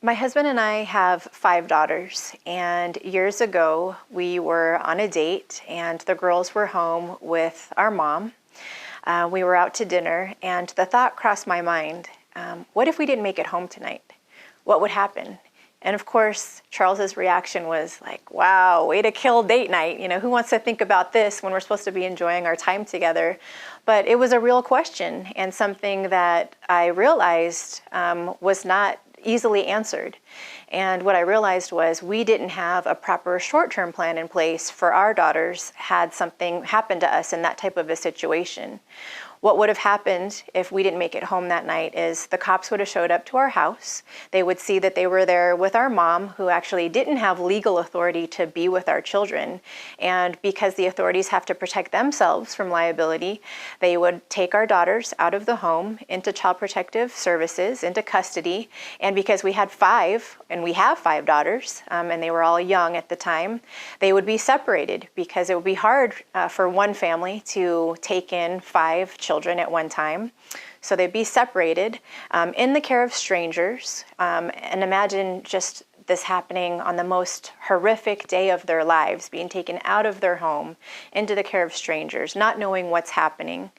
My husband and I have 5 daughters, and years ago we were on a date and the girls were home with our mom. We were out to dinner and the thought crossed my mind, what if we didn't make it home tonight? What would happen? And of course, Charles's reaction was like, wow, way to kill date night. Who wants to think about this when we're supposed to be enjoying our time together? But it was a real question and something that I realized was not easily answered. And what I realized was we didn't have a proper short-term plan in place for our daughters had something happened to us in that type of a situation. What would have happened if we didn't make it home that night is the cops would have showed up to our house. They would see that they were there with our mom, who actually didn't have legal authority to be with our children. And because the authorities have to protect themselves from liability, they would take our daughters out of the home into Child Protective Services, into custody. And because we had 5, and we have 5 daughters, and they were all young at the time, they would be separated because it would be hard for one family to take in 5 children at one time. So they'd be separated in the care of strangers. And imagine just this happening on the most horrific day of their lives, being taken out of their home into the care of strangers, not knowing what's happening,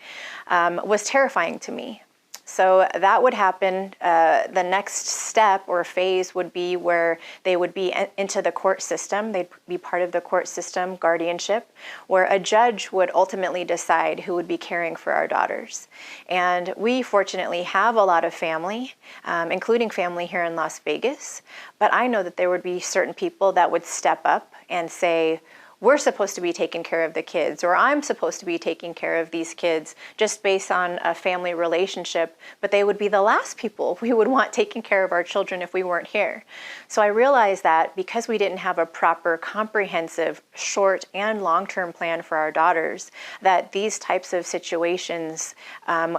was terrifying to me. So that would happen. The next step or phase would be where they would be into the court system. They'd be part of the court system guardianship, where a judge would ultimately decide who would be caring for our daughters. And we fortunately have a lot of family, including family here in Las Vegas. But I know that there would be certain people that would step up and say, we're supposed to be taking care of the kids, or I'm supposed to be taking care of these kids just based on a family relationship, but they would be the last people we would want taking care of our children if we weren't here. So I realized that because we didn't have a proper, comprehensive, short and long-term plan for our daughters, that these types of situations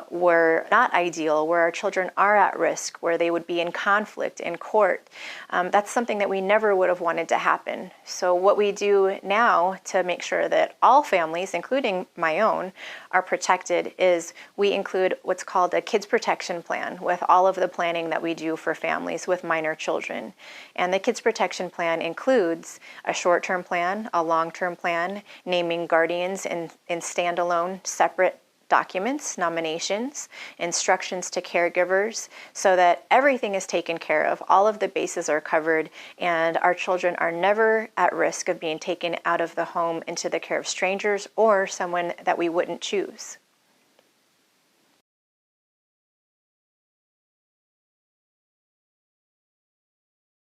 were not ideal, where our children are at risk, where they would be in conflict in court. That's something that we never would have wanted to happen. So what we do now to make sure that all families, including my own, are protected is we include what's called a kids protection plan with all of the planning that we do for families with minor children. And the kids protection plan includes a short-term plan, a long-term plan, naming guardians in standalone separate documents, nominations, instructions to caregivers, so that everything is taken care of, all of the bases are covered, and our children are never at risk of being taken out of the home into the care of strangers or someone that we wouldn't choose.